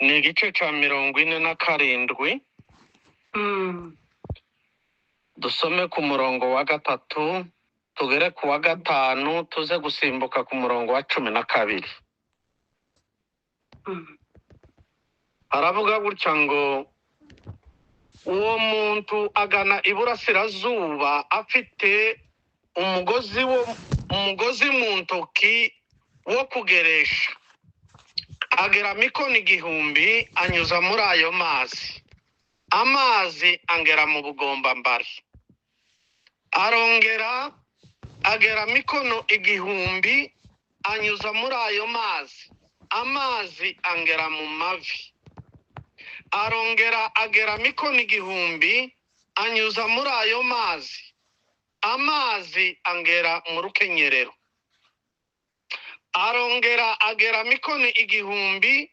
ni igice cya 47. Dusome ku murongo wa 3 tugere ku wa 5 tuze gusimbuka ku murongo wa 12. Aravuga gutya ngo uwo muntu agana iburasirazuba afite umugozi mu ntoki wo kugeresha, agera mikono 1000 anyuza muri ayo amazi angera mu bugombambari. Arongera agera mikono 1000 anyuza muri ayo amazi angera mu mavi. Arongera agera mikono 1000 anyuza muri ayo amazi angera mu rukenyerero. Arongera agera mikono 1000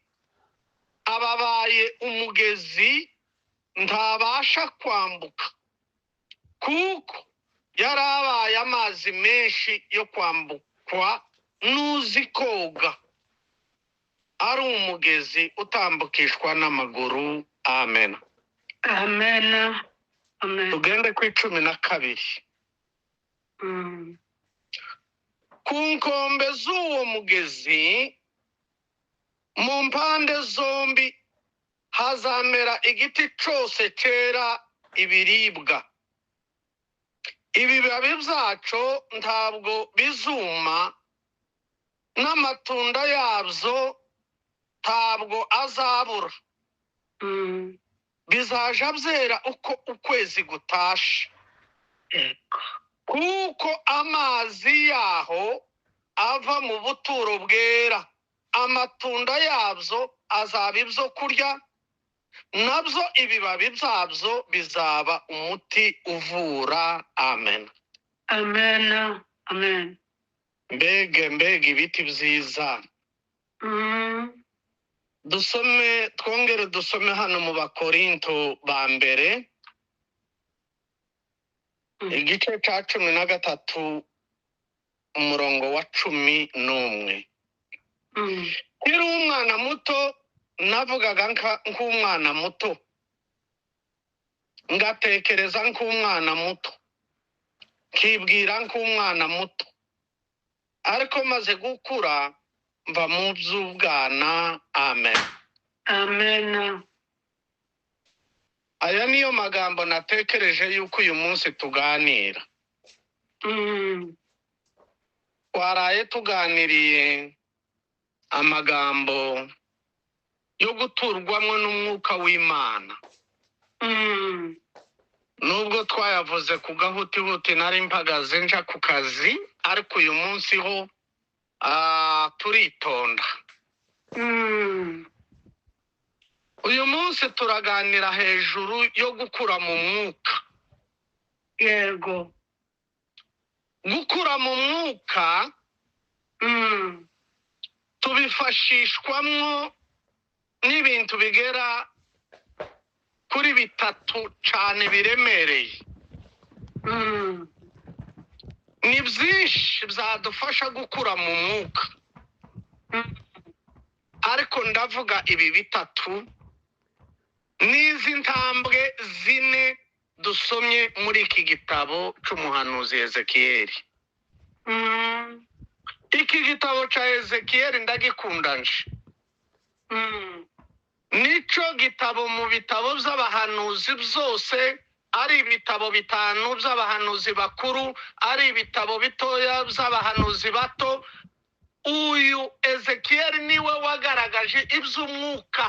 ababaye umugezi ntabasha kwambuka, kuko yarabaye amazi menshi yo kwambukwa n'uzi koga, ari umugezi utambukishwa n'amaguru. Amen. Amen. Amen. Tugende ku 12. Ku nkombe z'uwo mugezi mu mpande zombi hazamera igiti cyose cyera ibiribwa. Ibibabi byaco ntabwo bizuma, n'amatunda yabyo ntabwo azabura. Bizaja byera uko ukwezi gutashe, kuko amazi yaho ava mu buturo bwera. Amatunda yabyo azaba ibyo kurya, nabyo ibibabi byabyo bizaba umuti uvura. Amen. Amen. Amen. Mbega ibiti byiza. Twongere dusome hano mu Bakorinto ba mbere igice cya 13 umurongo wa 11. Nkiri umwana muto navugaga nk'umwana muto, ngatekereza nk'umwana muto, nkibwira nk'umwana muto, ariko maze gukura mva mu by'ubwana. Amen. Amen. Aya niyo magambo natekereje yuko uyu munsi tuganira. Twaraye tuganiriye amagambo yo guturwamo n'umwuka w'Imana. Nubwo twayavuze ku gahutihuti nari mpagaze nja ku kazi, ariko uyu munsi ho turitonda. Uyu munsi turaganira hejuru yo gukura mu mwuka. Yego. Gukura mu mwuka tubifashishwamwo n'ibintu bigera kuri 3 cyane biremereye. Ni byinshi byadufasha gukura mu mwuka, ariko ndavuga ibi 3 n'izi ntambwe 4 dusomye muri iki gitabo cy'umuhanuzi Ezekiyeli. Iki gitabo cya Ezekiyeli ndagikunda nje. Nico gitabo mu bitabo by'abahanuzi byose, ari ibitabo 5 by'abahanuzi bakuru, ari ibitabo bitoya by'abahanuzi bato. Uyu Ezekiyeli niwe wagaragaje iby'umwuka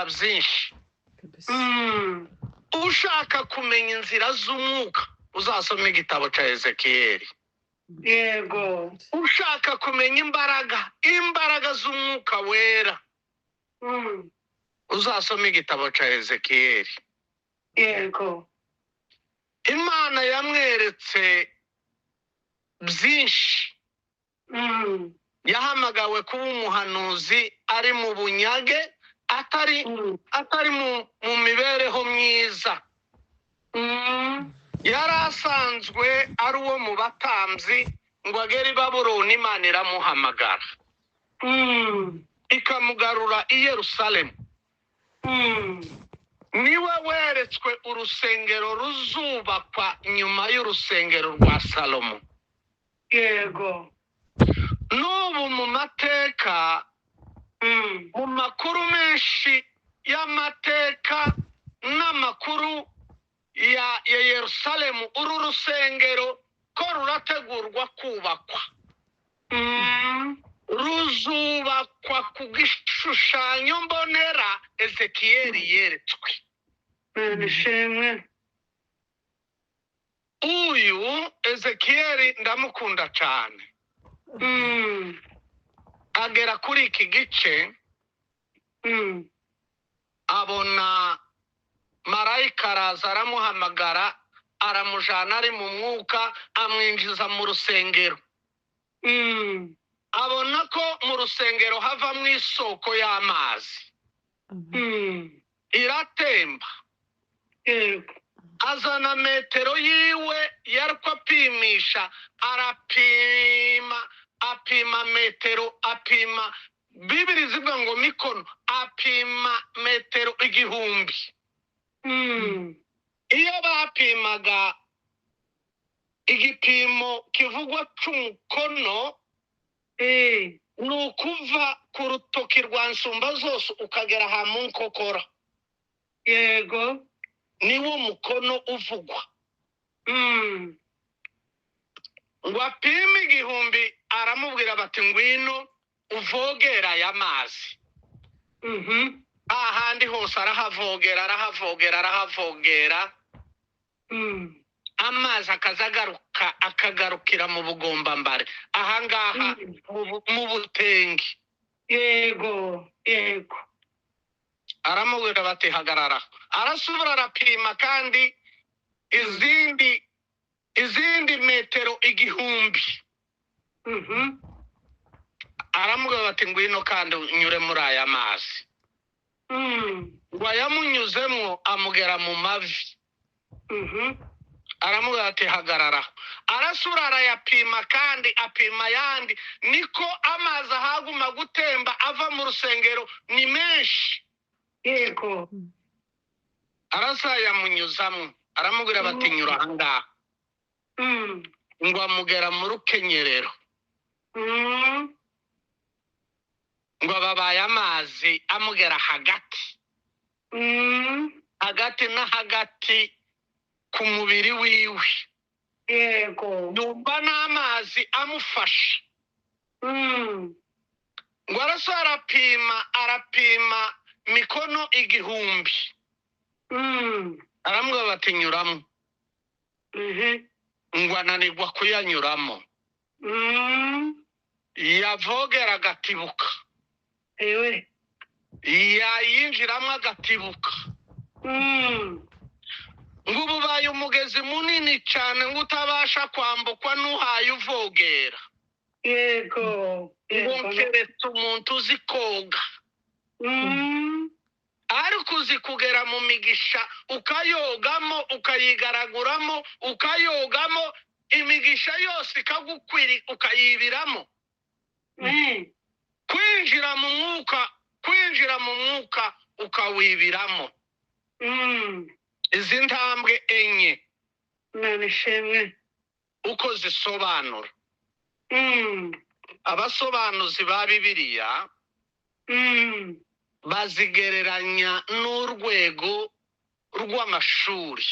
byinshi. Ushaka kumenya inzira z'umwuka uzasoma igitabo cya Ezekiyeli. Yego. Ushaka kumenya imbaraga z'umwuka wera uzasoma igitabo cya Ezekiyeli. Yego. Imana yamweretse byinshi. Yahamagawe kuba umuhanuzi ari mu bunyage, atari mu mibereho myiza. Yari asanzwe ari uwo mu batambyi ngo agere i Babuloni Imana iramuhamagara. ikamugarura i Yerusalemu. Niwe weretswe urusengero ruzubakwa nyuma y'urusengero rwa Salomo. Yego. N'ubu mu mateka, mu makuru menshi y'amateka n'amakuru ya Yerusalemu, uru rusengero ko rurategurwa kubakwa. Ruzubakwa ku gishushanyo mbonera Ezekiyeli yeretswe. Nishimwe. Uyu Ezekiyeli ndamukunda cyane. Agera kuri iki gice, abona marayika araza aramuhamagara, aramujana ari mu mwuka, amwinjiza mu rusengero. Abona ko mu rusengero havamo isoko y'amazi. Iratemba. Yego. Azana metero yiwe yariko apimisha, apima metero, apima, Bibiri zivuga ngo mikono, apima metero 1000. Iyo bapimaga igipimo kivugwa c'umukono, ni ukuva ku rutoki rwa nsumba zose ukagera aha mu nkokora. Yego. Niwo mukono uvugwa. Ngo apime 1000, aramubwira bati ngwino uvogera aya mazi. Ahandi hose arahavogera. Amazi akagarukira mu bugombambare. Ahangaha mu Butenge. Yego. Yego. Aramubwira bati hagarara. Arasubira arapima kandi izindi metero 1000. Aramubwira bati ngwino kandi unyure muri aya mazi. Ngo yamunyuzemwo amugera mu mavi. Aramubwira ati hagarara. Arasubira arayapima kandi apima yandi. Niko amazi ahaguma gutemba ava mu rusengero ni menshi. Yego. Arasa yamunyuzamwo. Aramubwira bati nyura ahangaha. Ngo amugera mu rukenyerero. Ngo babaye amazi amugera hagati. Hagati na hagati ku mubiri wiwe. Yego. Numva n'amazi amufasha. Ngo arasa arapima mikono 1000. Aramubwira bati nyuramo. Ngo ananirwa kuyanyuramo. Yavogera agatibuka. Ewe. Yayinjiramo agatibuka. Ngo ububaye umugezi munini cyane ngo utabasha kwambukwa n'uhaye uvogera. Yego. Ngo keretse umuntu uzi koga. Ariko uzi kugera mu migisha ukayogamo, ukayigaraguramo, ukayogamo, imigisha yose ikagukwiri ukayibiramo. Kwinjira mu mwuka ukawibiramo. Izi ntambwe enye Nishimwe. uko zisobanura. Abasobanuzi ba Bibiliya bazigereranya n'urwego rw'amashuri.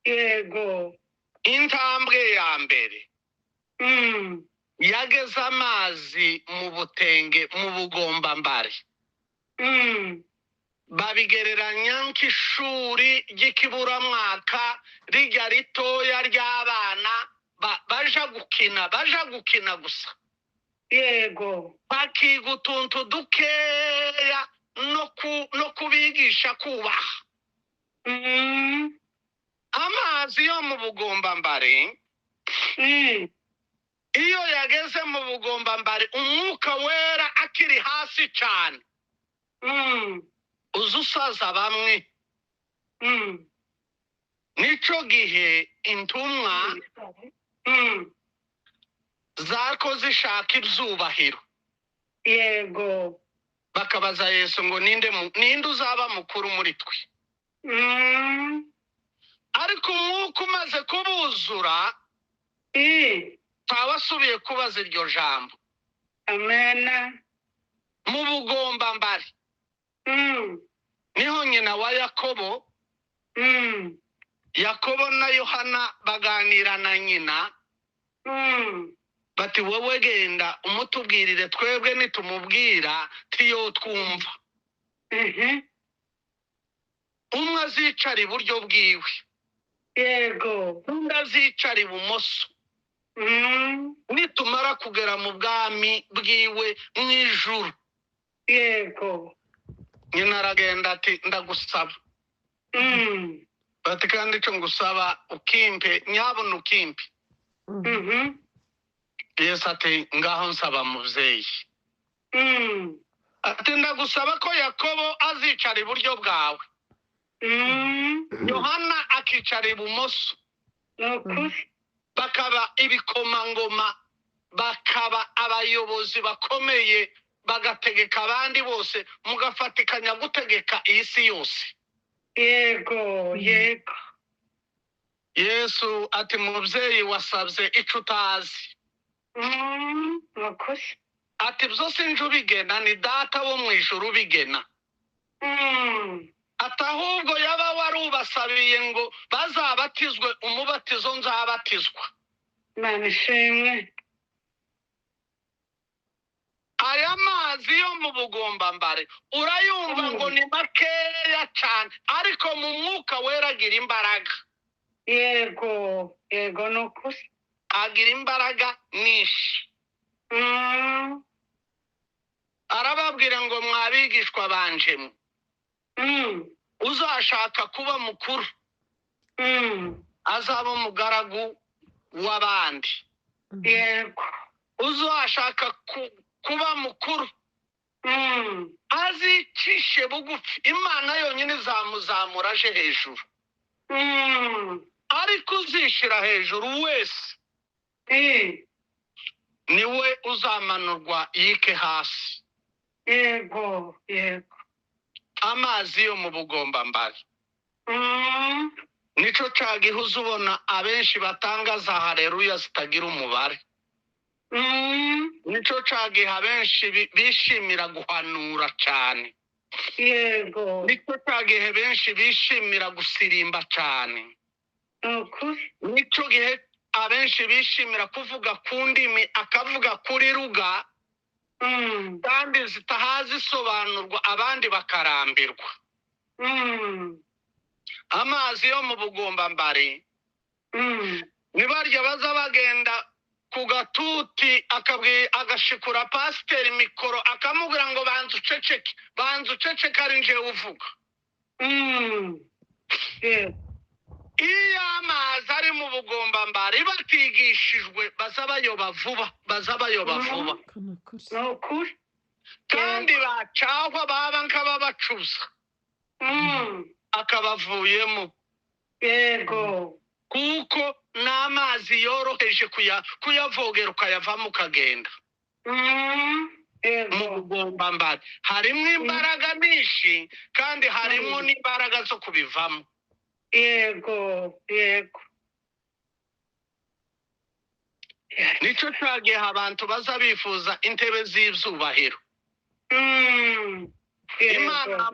Yego. Intambwe ya mbere yageze amazi mu Butenge, mu bugombambare. Babigereranya nk'ishuri ry'ikiburamwaka rijya ritoya ry'abana baja gukina gusa. Yego. Bakiga utuntu dukeya no kubigisha kubaha. Amazi yo mu bugombambare, iyo yageze mu bugombambare umwuka wera akiri hasi cyane, uzusaza bamwe. Nico gihe intumwa zako zishaka ibyubahiro. Yego. bakabaza Yesu ngo ninde uzaba mukuru muri twe. Ariko umwuka umaze kubuzura ntawasubiye kubaza iryo jambo. Amen. Mu bugombambari niho nyina wa Yakobo, Yakobo na Yohana baganira na nyina bati wowe genda umutubwirire twebwe nitumubwira tiyo twumva. Umwe azicara iburyo bwiwe, Yego. undi azicara ibumoso. Nitumara kugera mu bwami bwiwe mu ijuru. Yego. Nyina aragenda ati ndagusaba. Bati kandi icyo ngusaba ukimpe, nyabona ukimpe. Yesu ati ngaho nsaba muvyeyi. Ati ndagusaba ko Yakobo azicara iburyo bwawe, Yohana akicara ibumoso. Nukuri. Bakaba ibikomangoma, bakaba abayobozi bakomeye, bagategeka abandi bose, mugafatikanya gutegeka iyi si yose. Yego. Yego. Yesu ati muvyeyi wasabye ico utazi. Nukuri. Ati byose nje ubigena, ni data wo mu ijuru ubigena. Ati ahubwo yaba warubasabiye ngo bazabatizwe umubatizo nzabatizwa. Imana ishimwe. Aya mazi yo mu bugombambare urayumva ngo ni makeya cyane, ariko mu mwuka wera agira imbaraga. Yego. Yego nukuri. Agira imbaraga nyinshi. Arababwira ngo mwabigishwa banjemo, uzashaka kuba mukuru azaba umugaragu w'abandi. Yego. Uzashaka kuba mukuru azicishe bugufi. Imana yonyine izamuzamura aje hejuru, ariko uzishira hejuru wese niwe uzamanurwa yike hasi. Yego. Yego. Amazi yo mu bugombambari nico cagihuza ubona abenshi batangaza haleluya zitagira umubare. Nico cagiha benshi bishimira guhanura cyane. Yego. Nico cagihe benshi bishimira gusirimba cyane. Nukuri. Nico gihe abenshi bishimira kuvuga ku ndimi, akavuga kuri ruga kandi zitahazi isobanurwa, abandi bakarambirwa. Amazi yo mu bugombambari nibarya baza bagenda ku gatuti agashikura pasiteri mikoro akamubwira ngo banza uceceke ari nje uvuga. Iyo amazi ari mu bugombambari batigishijwe baza bayoba vuba. Nukuri. Kandi bacahwa baba nk'ababacuza akabavuyemo. Yego. Kuko n'amazi yoroheje kuyavogera ukayavamo ukagenda. Mu bugombambari harimo imbaraga nyinshi kandi harimo n'imbaraga zo kubivamo. Yego. Yego. Nico cagihe abantu baza bifuza intebe z'ivyubahiro. Imana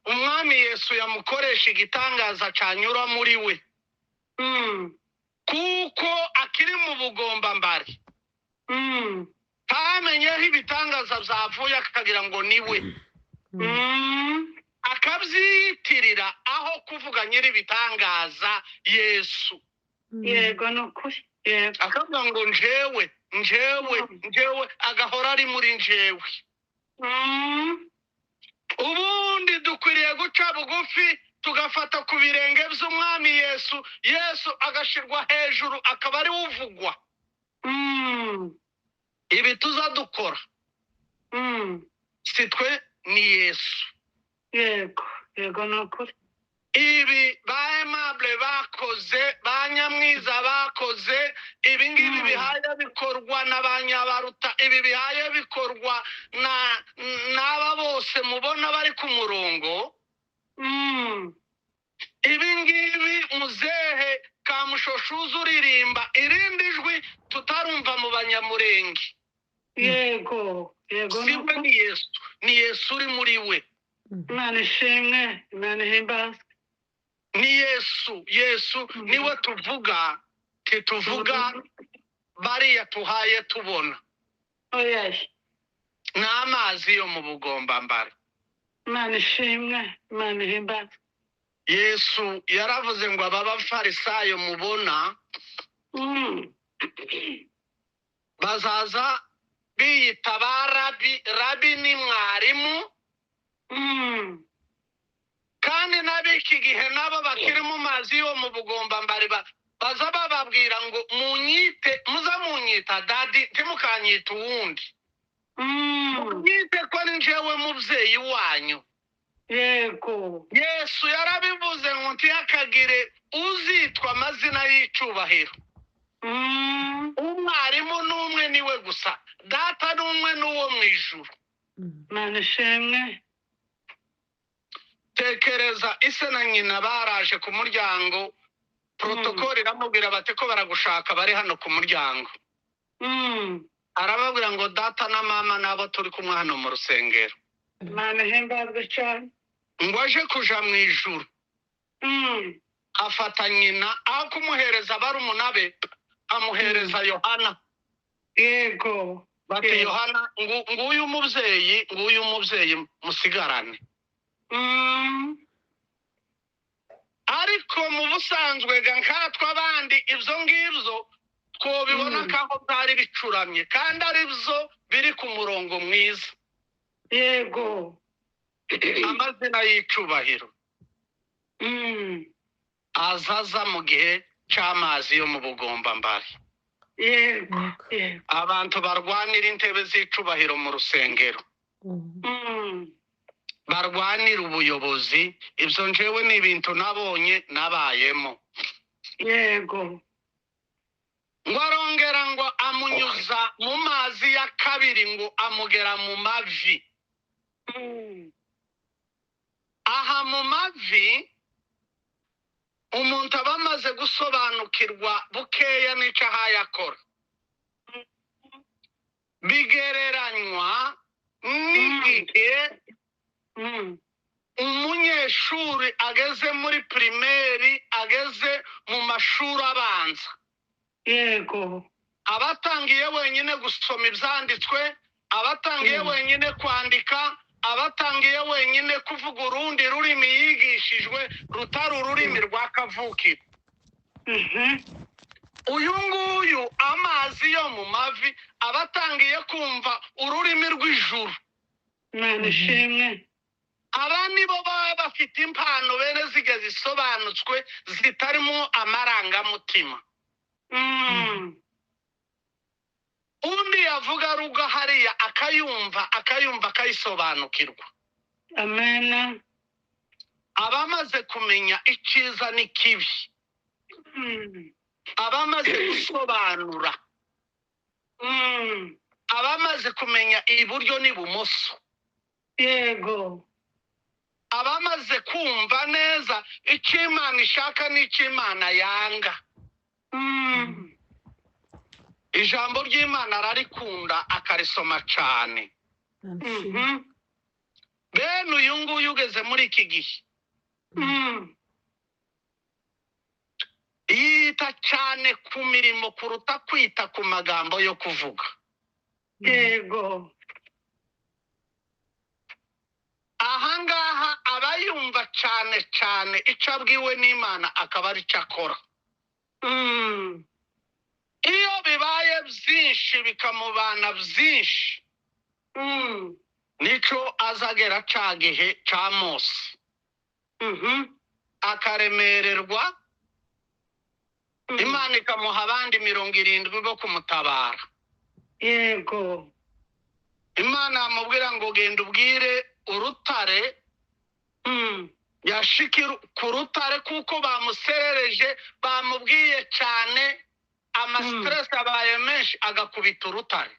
umwami Yesu yamukoresha igitangaza canyura muri we, kuko akiri mu bugombambari tamenyeho ibitangaza vyavuye akagira ngo ni we, akavyitirira aho kuvuga nyiri ibitangaza Yesu. Yego nukuri. Yego. Akavuga ngo njewe agahora ari muri njewe. Ubundi dukwiriye guca bugufi tugafata ku birenge by'umwami Yesu, Yesu agashirwa hejuru akaba ari uvugwa. Ibi tuza dukora si twe ni Yesu. Yego. Yego nukuri. Ibi ba Aimable bakoze, ba Nyamwiza bakoze, ibi ngibi bihaye bikorwa n'abanyabaruta, ibi bihaye bikorwa n'aba bose mubona bari ku murongo ibi ngibi muzehe Kamushoshuza uririmba irindi jwi tutarumva mu Banyamurenge. yego Siwe ni Yesu uri muri we. Imana ishimwe, Imana ihimbazwe. Ni Yesu niwe tuvuga, tituvuga bariya tuhaye tubona. Oya, N'amazi yo mu Bugombambari. Imana ishimwe, Imana ihimbazwe. Yesu yaravuze ngo aba bafarisayo mubona bazaza biyita ba rabi ni mwarimu, kandi n'ab'iki gihe nabo bakiri mu mazi yo mu Bugombambari baza bababwira ngo muza munyita dadi ntimukanyita uwundi, munyite ko ni njyewe mubyeyi wanyu. Yego. Yesu yarabivuze ngo ntiyakagire uzitwa amazina y'icubahiro. Umwarimu n'umwe niwe gusa, data n'umwe n'uwo mu ijuru. Imana ishimwe. Tekereza ise na nyina baraje ku muryango, protokoli iramubwira bati ko baragushaka bari hano ku muryango. Arababwira ngo data na mama nabo turi kumwe hano mu rusengero. Imana ihimbazwe cyane. Ngo aje kuja mu ijuru afata nyina, aho kumuhereza barumuna be amuhereza Yohana. Yego. Bati Yohana nguyu mubyeyi musigarane. Ariko mu busanzwe nkatwe abandi ibyo ngibyo twobibona ko byari bicuramye kandi ari byo biri ku murongo mwiza. Yego. Amazina y'icubahiro azaza mu gihe cy'amazi yo mu Bugombambari. Yego. Abantu barwanira intebe z'icubahiro mu rusengero, barwanira ubuyobozi. Ibyo njyewe ni ibintu nabonye nabayemo. Yego. Ngo arongera ngo amunyuza mu mazi ya kabiri ngo amugera mu mavi. Aha mu mavi umuntu aba amaze gusobanukirwa bukeya n'icyo ahayakora. Bigereranywa n'igihe umunyeshuri ageze muri pirimeri, ageze mu mashuri abanza. Yego. Abatangiye wenyine gusoma ibyanditswe, abatangiye wenyine kwandika, abatangiye wenyine kuvuga urundi rurimi yigishijwe rutari ururimi rwa kavukire. Uyu nguyu amazi yo mu mavi abatangiye kumva ururimi rw'ijuru. Imana ishimwe. Aba nibo baba bafite impano bene zige zisobanutswe zitarimo amarangamutima. Undi yavuga ruga hariya akayumva akayisobanukirwa. Amena. Abamaze kumenya icyiza n'ikibi, abamaze gusobanura, abamaze kumenya iburyo n'ibumoso. Yego. Abamaze kumva neza icyo Imana ishaka n'icyo Imana yanga. Ijambo ry'Imana ararikunda akarisoma cyane. Bene uyu nguyu ugeze muri iki gihe yita cyane ku mirimo kuruta kwita ku magambo yo kuvuga. Yego. Ahangaha aba yumva cyane icyo abwiwe n'Imana akaba ari cyo akora. Iyo bibaye byinshi bikamubana byinshi, nicyo azagera cya gihe cya Mose, akaremererwa, Imana ikamuha abandi 70 bo kumutabara. Yego. Imana yamubwira ngo genda ubwire urutare yashikira ku rutare kuko bamuserereje, bamubwiye cyane, amastress abaye menshi agakubita urutare.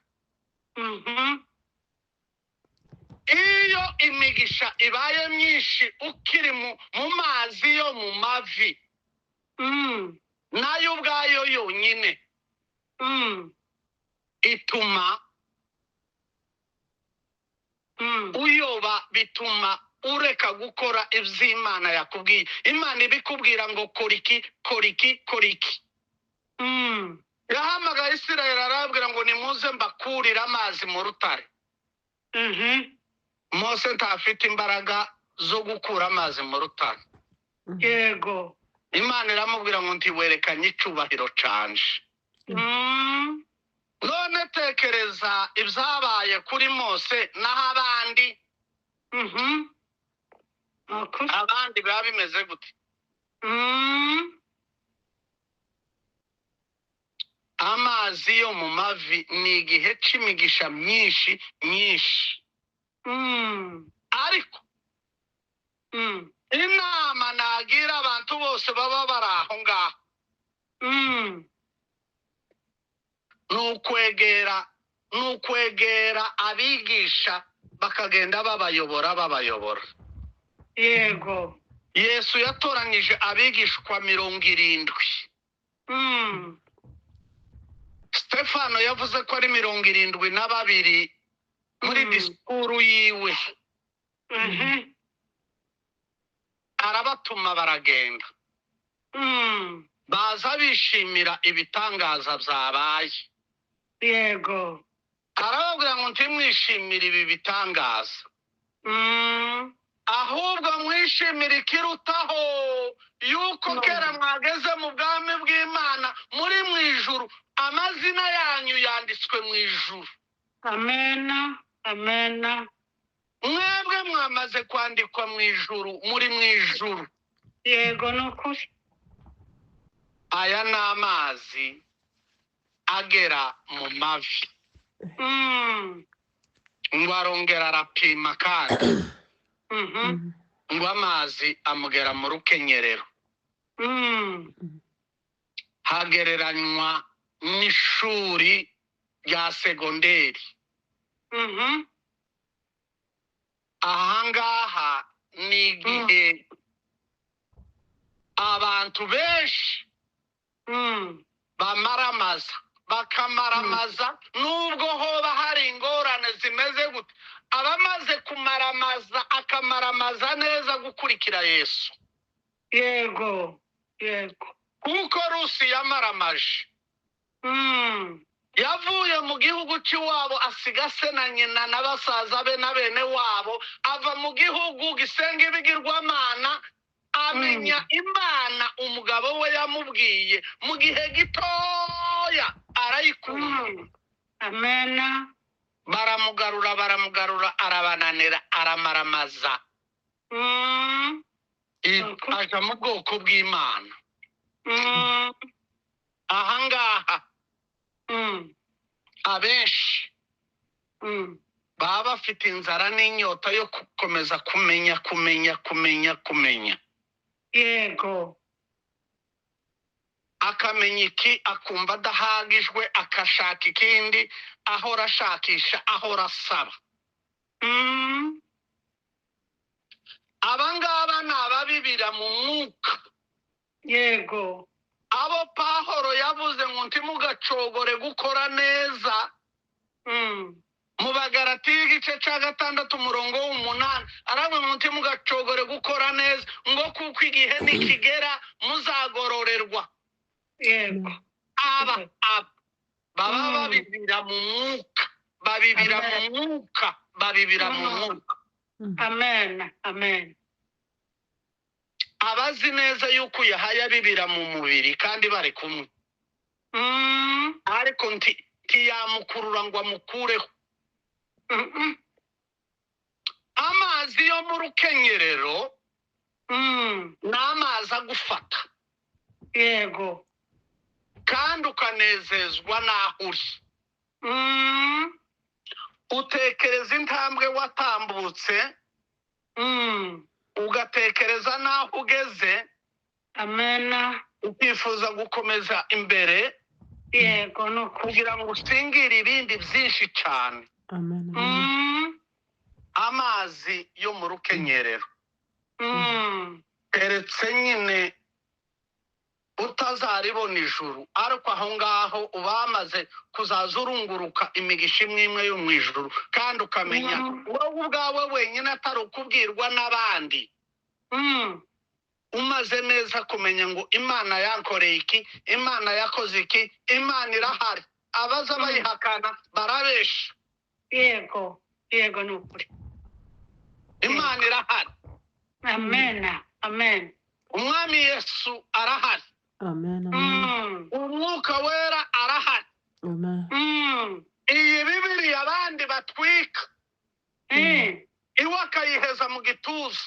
iyo imigisha ibaye myinshi ukiri mu mazi yo mu mavi nayo ubwayo yonyine ituma uyoba, bituma ureka gukora iby'Imana yakubwiye. Imana ibikubwira ngo kora iki kora iki kora iki. Yahamagaye Isirayeli arabwira ngo nimuze mbakurire amazi mu rutare. Mose ntafite imbaraga zo gukura amazi mu rutare. Yego. Imana iramubwira ngo ntiwerekanye icyubahiro canje. None tekereza ibyabaye kuri Mose naho abandi abandi biba bimeze gute? Amazi yo mu mavi ni igihe c'imigisha myinshi myinshi. Ariko inama nagira abantu bose baba bari aho ngaho nukwegera abigisha bakagenda babayobora. Yego. Yesu yatoranyije abigishwa 70. Stefano yavuze ko ari 72 muri disikuru yiwe. Arabatuma baragenda. Baza bishimira ibitangaza byabaye. Yego. Arababwira ngo ntimwishimire ibi bitangaza, ahubwo mwishimire ikirutaho, yuko kera mwageze mu bwami bw'Imana muri mu ijuru, amazina yanyu yanditswe mu ijuru. Amena. Amena. Mwebwe mwamaze kwandikwa mu ijuru, muri mu ijuru. Yego nukuri. Aya ni amazi agera mu mavi. Ngo arongera arapima kandi ngo amazi amugera mu rukenyerero. Hagereranywa n'ishuri rya segonderi. Ahangaha ni igihe abantu benshi bamaramaza, bakamaramaza nubwo hoba hari ingorane zimeze gute. Abamaze kumaramaza akamaramaza neza gukurikira Yesu. Yego. Yego. Kuko Rusi yamaramaje. Yavuye mu gihugu cy'iwabo asiga se na nyina na basaza be na bene wabo, ava mu gihugu gisenga ibigirwamana, amenya Imana umugabo we yamubwiye mu gihe gitoya arayikunda. Amena. Baramugarura arabananira, aramaramaza. Aja mu bwoko bw'Imana. Ahangaha abenshi baba bafite inzara n'inyota yo gukomeza kumenya. Yego. Akamenya iki, akumva adahagijwe, akashaka ikindi, ahora ashakisha, ahora asaba. Abangaba ni ababibira mu mwuka. Yego. Abo Pawulo yavuze ngo ntimugacogore gukora neza. Mu Bagalatiya igice cya 6:8 aravuga ngo ntimugacogore gukora neza, ngo kuko igihe nikigera muzagororerwa. Yego. Aba baba babibira mu mwuka, babibira mu mwuka. Amen. Amen. Abazi neza yuko yahaya bibira mu mubiri kandi bari kumwe. Ariko ntiyamukurura ngo amukureho. Amazi yo mu rukenyerero ni amazi agufata. Yego. Kandi ukanezezwa n'aho uri. Utekereza intambwe watambutse, ugatekereza n'aho ugeze. Amena. Ukifuza gukomeza imbere. Yego no kugira ngo usingire ibindi byinshi cyane. amazi yo mu rukenyerero Mm. keretse nyine utazaribona ijuru, ariko aho ngaho uba wamaze kuzaza urunguruka imigisha imwe imwe yo mu ijuru, kandi ukamenya wowe ubwawe wenyine atari ukubwirwa n'abandi. Mm. Umaze neza kumenya ngo Imana yankoreye iki, Imana yakoze iki, Imana irahari. Abaza bayihakana barabesha. Yego. Yego ni ukuri. Imana irahari. Amen. Amen. Umwami Yesu arahari. Amen. Amen. Umwuka wera arahari. Amen. Iyi Bibiliya abandi batwika, iwe akayiheza mu gituza.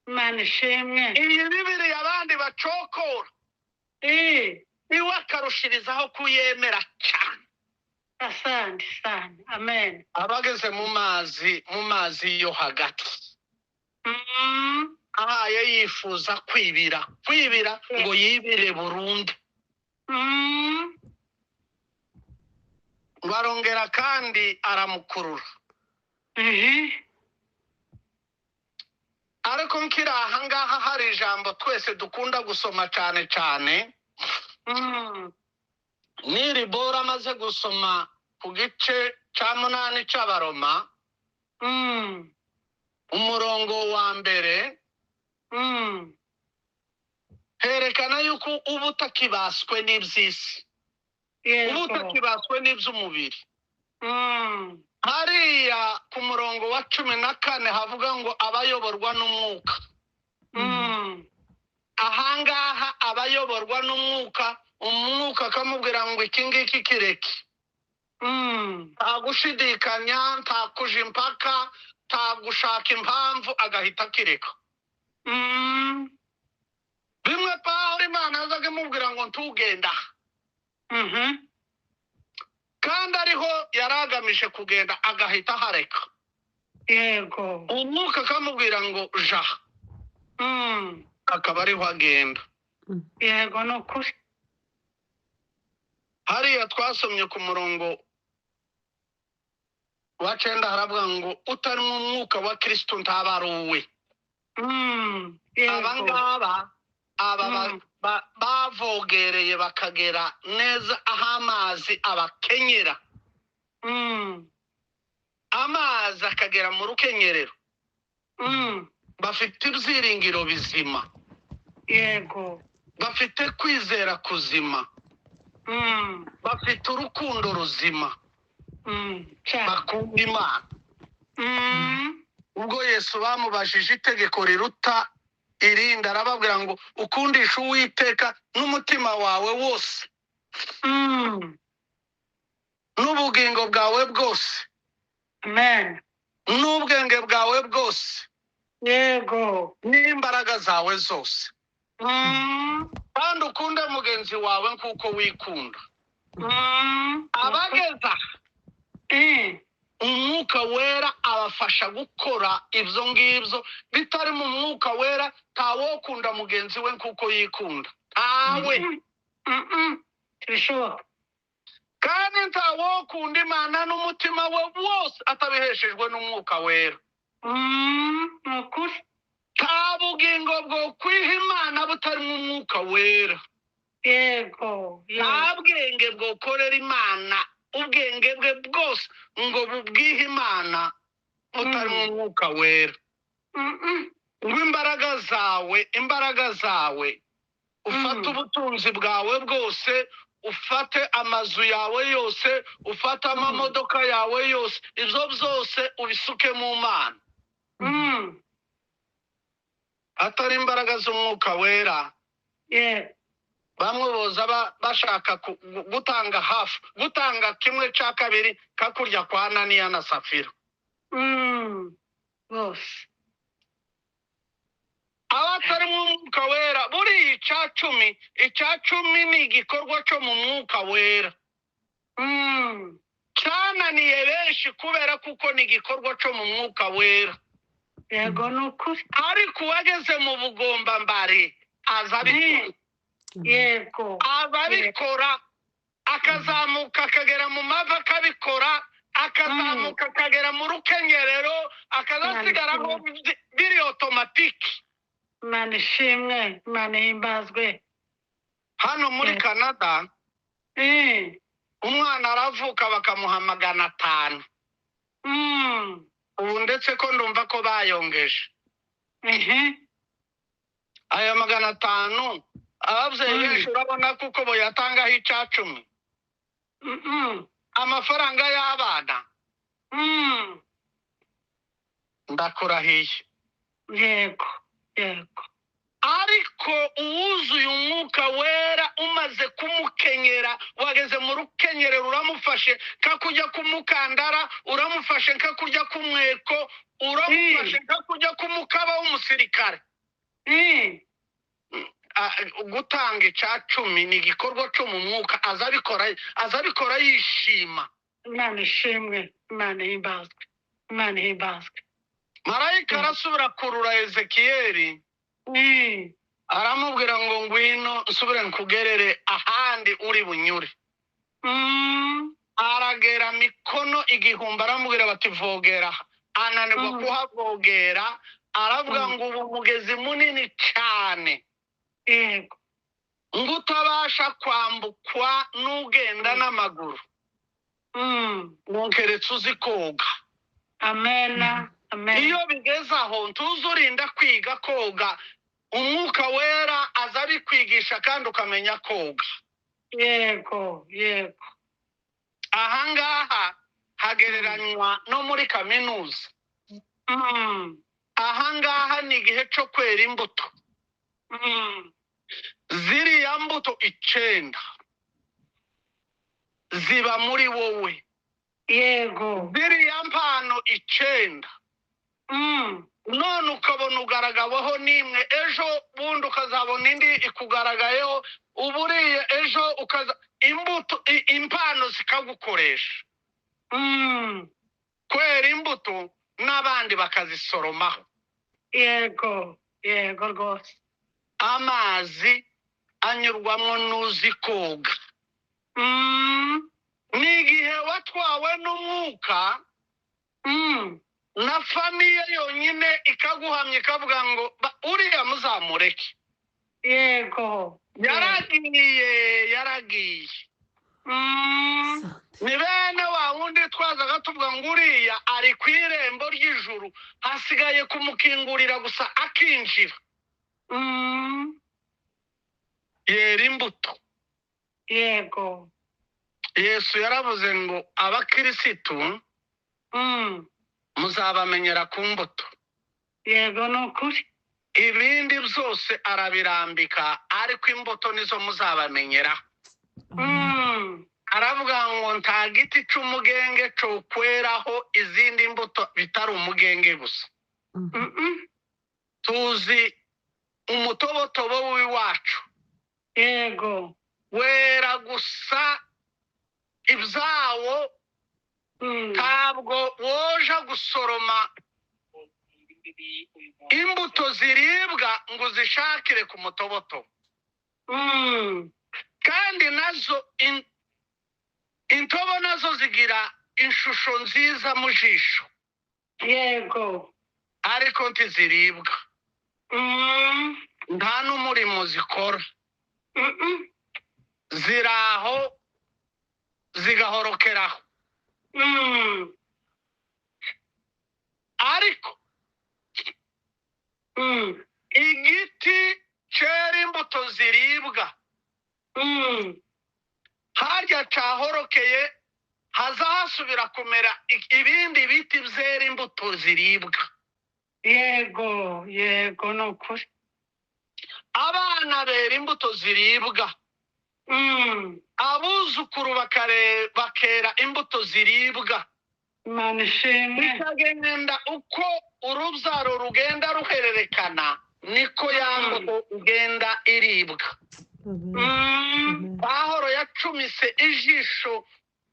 Imana ishimwe. Iyi Bibiliya abandi bacokora, iwe akarushirizaho kuyemera cyane. Asante sana. Amen. Abageze mu mazi yo hagati, ahaye yifuza kwibira ngo yibire burundu. Barongera kandi aramukurura. Ariko nkiri aha ngaha hari ijambo twese dukunda gusoma cyane cyane. Niri Bora amaze gusoma ku gice cya 8 cy'Abaroma, umurongo wa mbere, herekana yuko uba utakibaswe n'iby'isi, uba utakibaswe n'iby'umubiri. Hariya ku murongo wa 14 havuga ngo abayoborwa n'umwuka. Ahangaha abayoborwa n'umwuka, umwuka akamubwira ngo iki ngiki kireke. Nta gushidikanya, nta kuja impaka, nta gushaka impamvu, agahita akireka. Bimwe Pawulo Imana yazaga imubwira ngo ntugenda, kandi ariho yaragamije kugenda agahita ahareka. Yego. Umwuka akamubwira ngo ja, akaba ariho agenda. Yego ni ukuri. Hariya twasomye ku murongo wa 9 haravuga ngo utari mu mwuka wa Kristo ntaba ari uwe. Abangaba bavogereye bakagera neza aho amazi abakenyera. Amazi akagera mu rukenyerero. Bafite ibyiringiro bizima. Yego. Bafite kwizera kuzima. Bafite urukundo ruzima. Bakunda Imana. Ubwo Yesu bamubajije itegeko riruta irindi, arababwira ngo ukundishe Uwiteka n'umutima wawe wose, n'ubugingo bwawe bwose, Amen. n'ubwenge bwawe bwose, Yego. n'imbaraga zawe zose, kandi ukunde mugenzi wawe nk'uko wikunda. Abageza umwuka wera abafasha gukora ibyo ngibyo. Bitari mu mwuka wera ntawokunda mugenzi we nk'uko yikunda, ntawe. Bishoboka. Kandi ntawokunda Imana n'umutima we wose atabiheshejwe n'umwuka wera. Ni ukuri. Nta bugingo bwo kwiha Imana butari mu mwuka wera. Yego. Nta bwenge bwo korera Imana ubwenge bwe bwose ngo bubwihe Imana butari mu mwuka wera. Ngo imbaraga zawe ufate ubutunzi bwawe bwose, ufate amazu yawe yose, ufate amamodoka yawe yose, ibyo byose ubisuke mu Mana. Atari imbaraga z'umwuka wera, bamwe boza bashaka gutanga hafi, gutanga 1/2 kakurya kwa Ananiya na Safira. Bose. Abatari mu mwuka wera, buri icya-10 ni igikorwa cyo mu mwuka wera. Cyananiye benshi kubera kuko ni igikorwa cyo mu mwuka wera. Yego ni ukuri. Ariko uwageze mu bugombambari azabikora. Yego. Ababikora akazamuka akagera mu mavi akabikora, akazamuka akagera akagera mu rukenyerero akazasigaraho biri otomatiki. Imana ishimwe, Imana ihimbazwe. Hano muri Canada umwana aravuka bakamuha 500. Ubu ndetse ko ndumva ko bayongeje. Aya 500 ababyeyi benshi urabona kuko boyatangaho 10. Amafaranga y'abana. Ndakurahiye. Yego, yego. Ariko uwuzuye umwuka wera umaze kumukenyera, wageze mu rukenyerero uramufashe kakujya kumukandara, uramufashe kakujya kumweko, uramufashe kakujya kumukaba w'umusirikare. Gutanga 10 ni igikorwa cyo mu mwuka, azabikora yishima. Imana ishimwe, Imana ihimbazwe, Imana ihimbazwe. Marayika arasubira kurura Ezekiyeli, aramubwira ngo ngwino nsubire nkugerere ahandi uri bunyure. Aragera mikono 1000, aramubwira bati vogera. Ananirwa kuhavogera, aravuga ngo ubu mugezi munini cyane. Yego. Ngo utabasha kwambukwa n'ugenda n'amaguru. Nonkeretse uzi koga. Amena, amen. Iyo bigeze aho ntuzurinda kwiga koga, umwuka wera azabikwigisha kandi ukamenya koga. Yego, yego. Ahangaha hagereranywa no muri kaminuza. Ahangaha ni igihe cyo kwera imbuto. Ziriya mbuto 9 ziba muri wowe. Yego. Ziriya mpano 9. None ukabona ugaragaweho n'imwe, ejo bundi ukazabona indi ikugaragayeho, uburiye ejo imbuto impano zikagukoresha. Kwera imbuto n'abandi bakazisoromaho. Yego, yego rwose. Amazi anyurwamo n'uzi koga. Ni igihe watwawe n'umwuka, na famiye yonyine ikaguhamya ikavuga ngo uriya muzamureke. Yego. Yaragiye. Ni bene wa wundi twazaga tuvuga ngo uriya ari ku irembo ry'ijuru, hasigaye kumukingurira gusa akinjira. Yera imbuto. Yego. Yesu yaravuze ngo abakirisitu muzabamenyera ku mbuto. Yego, ni ukuri. Ibindi byose arabirambika, ariko imbuto nizo muzabamenyera. Aravuga ngo nta giti cy'umugenge cyo kweraho izindi mbuto bitari umugenge gusa. Tuzi umutobotobo w'iwacu. Yego. Wera gusa ibyawo, ntabwo woja gusoroma imbuto ziribwa ngo zishakire ku mutoboto. Kandi nazo intobo nazo zigira ishusho nziza mu jisho. Yego. Ariko ntiziribwa. Nta n'umurimo zikora. Ziraho zigahorokeraho. Ariko igiti cyera imbuto ziribwa, harya cyahorokeye hazasubira kumera ibindi biti byera imbuto ziribwa. Yego, yego, ni ukuri. Abana bera imbuto ziribwa. Abuzukuru bakera imbuto ziribwa. Imana ishimwe. Bikagenda uko urubyaro rugenda ruhererekana, niko ya mbuto igenda iribwa. Pawulo yacumise ijisho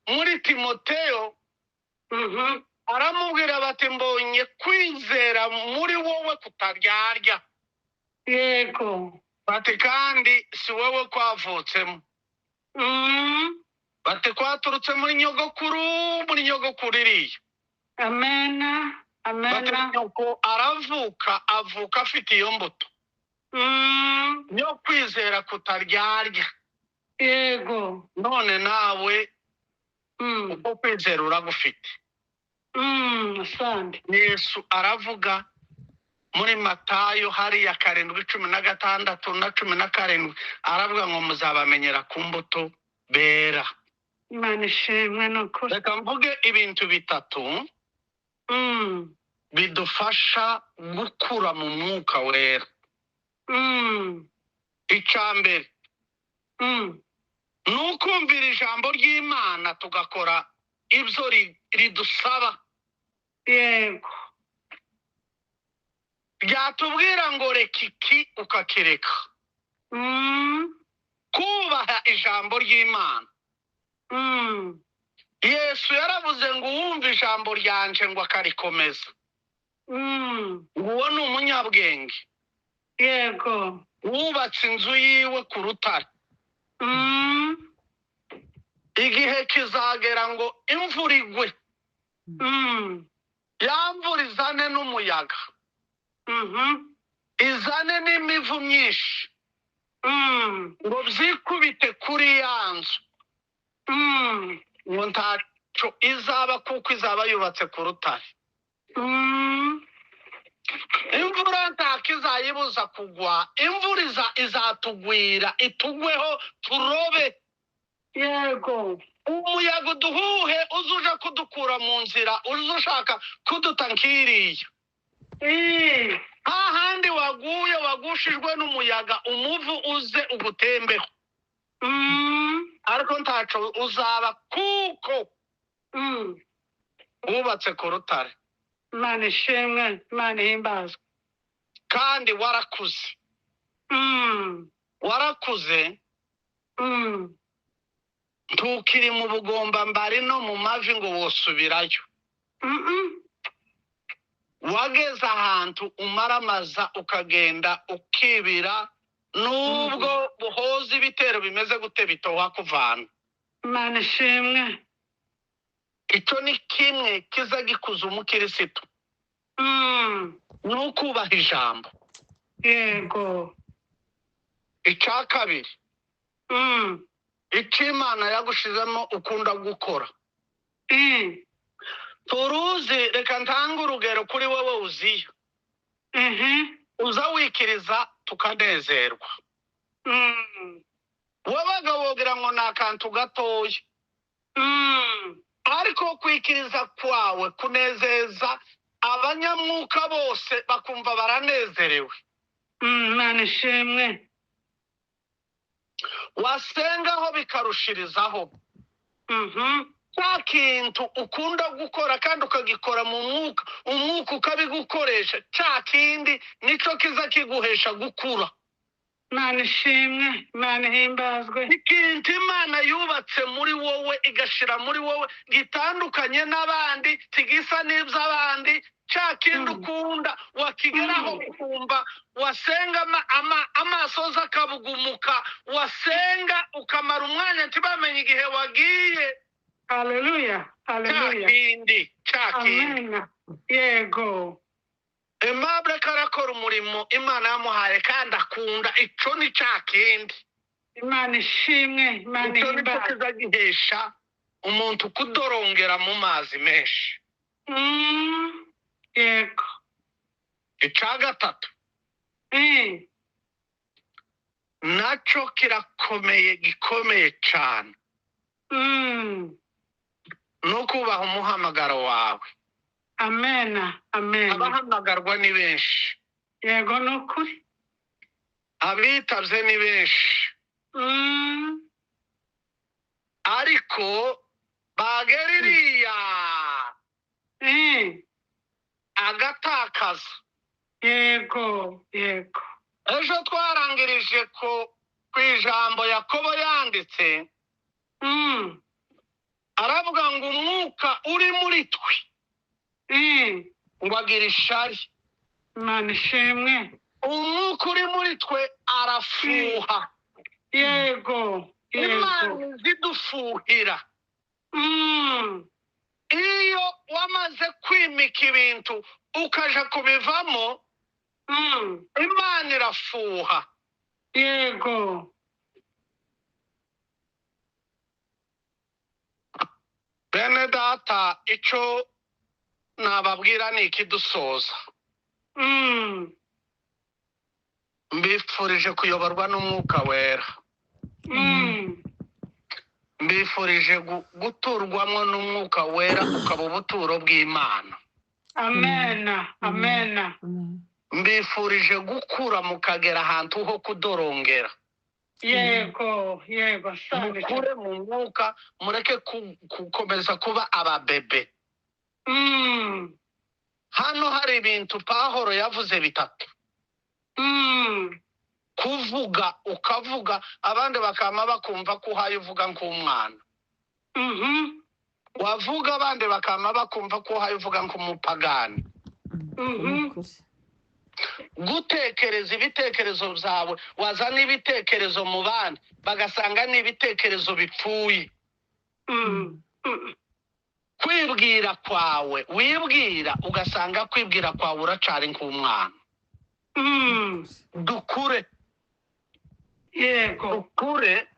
muri Timoteyo, aramubwira bati mbonye kwizera muri wowe kutaryarya. Yego. Bati kandi si wowe kwavutsemo. Bati kwaturutse muri nyogokuru iriya. Amena. Amena. Nuko avuka afite iyo mbuto yo kwizera kutaryarya. Yego. None nawe uko kwizera uragufite. Asante. Yesu aravuga muri Matayo hariya 7:16 na 17, aravuga ngo muzabamenyera ku mbuto bera. Imana ishimwe n'ukuri. Reka mvuge ibintu bitatu bidufasha gukura mu mwuka wera. Icambere nukumvira ijambo ry'Imana tugakora ibyo ridusaba. Yego. Byatubwira ngo reka iki ukakireka. Kubaha ijambo ry'Imana. Yesu yaravuze ngo uwumva ijambo ryanje ngo akarikomeza, uwo ni umunyabwenge. Yego. Wubatse inzu yiwe ku rutare. Igihe kizagera ngo imvura igwe, ya mvura izane n'umuyaga, izane n'imivu myinshi, ngo byikubite kuri ya nzu, ngo ntacyo izaba kuko izaba yubatse ku rutare. Imvura ntako izayibuza kugwa, imvura izatugwira itugweho turobe. Yego. Umuyaga uduhuhe uzuja kudukura mu nzira, uzushaka kuduta nkiriya. Hahandi waguye wagushijwe n'umuyaga, umuvu uze ugutembeho, ariko ntacyo uzaba kuko wubatse ku rutare. Imana ishimwe. Imana ihimbazwe. Kandi warakuze. Warakuze. Ntukiri mu bugombambari no mu mavi ngo wosubirayo. Wageze ahantu umaramaza ukagenda ukibira, nubwo buhoza ibitero bimeze gute bitoha kuvana. Imana ishimwe. Icyo ni kimwe kiza gikuza umukirisitu, nukubaha ijambo. Yego. Icya kabiri, icyo Imana yagushizemo ukunda gukora. Turuzi, reka ntange urugero kuri wowe Uziya. Uza wikiriza tukanezerwa. Wabaga wogira ngo ni akantu gatoya, ariko kwikiriza kwawe kunezeza abanyamwuka bose bakumva baranezerewe. Imana ishimwe. Wasengaho bikarushirizaho. Cya kintu ukunda gukora kandi ukagikora mu mwuka, umwuka ukabigukoresha, cya kindi nicyo kiza kiguhesha gukura. Imana ishimwe. Imana ihimbazwe. Ikintu Imana yubatse muri wowe igashira muri wowe gitandukanye n'abandi, tigisa n'iby'abandi, cya kindi ukunda wakigeraho ukumva, wasenga amaso zakabugumuka, wasenga ukamara umwanya ntibamenye igihe wagiye. Haleluya. Haleluya. Cya kindi. Amen. Yego. Aimable karakora umurimo Imana yamuhaye kandi akunda, icyo ni cya kindi. Imana ishimwe. Imana Icyo nicyo ihimbazwe. kizagihesha umuntu kudorongera mu mazi menshi. Yego. Icya gatatu nacyo kirakomeye, gikomeye cyane, ni ukubaha umuhamagaro wawe. Amena. Amena. Abahamagarwa ni benshi, Yego ni ukuri. abitabye ni benshi, ariko bagera iriya agatakaza. Yego. Yego. Ejo twarangirije ku ijambo Yakobo yanditse, aravuga ngo umwuka uri muri twe ngo agira ishari. Imana ishimwe. Umwuka uri muri twe arafuha. Yego. Imana izidufuhira. Iyo wamaze kwimika ibintu ukaja kubivamo, Imana irafuha. Yego. Bene data, ico nababwira ni ikidusoza. Mbifurije kuyoborwa n'Umwuka Wera. Mbifurije guturwamo n'Umwuka Wera, ukaba ubuturo bw'Imana. Amen. Amen. Mbifurije gukura mukagera ahantu ho kudorongera. Yego. Yego. Mukure mu mwuka, mureke gukomeza kuba ababebe. Hano hari ibintu Pawulo yavuze bitatu. Kuvuga ukavuga, abandi bakama bakumva ko uhaye uvuga nk'umwana. Wavuga abandi bakama bakumva ko uhaye uvuga nk'umupagani. Gutekereza ibitekerezo byawe, wazana ibitekerezo mu bandi bagasanga ni ibitekerezo bipfuye. Kwibwira kwawe, wibwira ugasanga kwibwira kwawe uracari nk'umwana. Dukure. Yego. Dukure,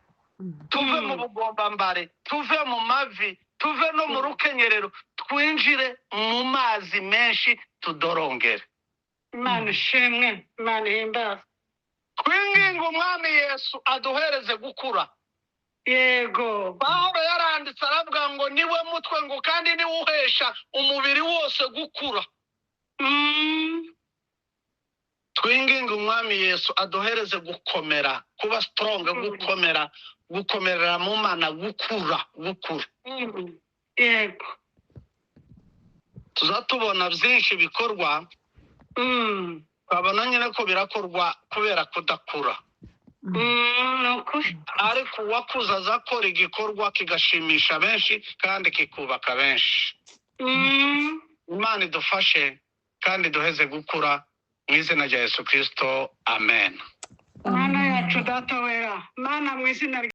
tuve mu bugombambare, tuve mu mavi, tuve no mu rukenyerero, twinjire mu mazi menshi, tudorongere. Imana ishimwe, Imana ihimbaza. Twinginga Umwami Yesu aduhereze gukura. Yego. Pawulo yaranditse aravuga ngo niwe mutwe ngo kandi niwe uhesha umubiri wose gukura. Twinginga Umwami Yesu aduhereze gukomera, kuba strong, gukomerera mu Mana, gukura. Yego. Tuzatubona byinshi bikorwa, twabona nyine ko birakorwa kubera kudakura. Ariko uwakuze azakora igikorwa kigashimisha benshi kandi kikubaka benshi. Imana idufashe kandi duheze gukura mu izina rya Yesu Kristo. Amen. Mana yacu Data wera, Mana mu izina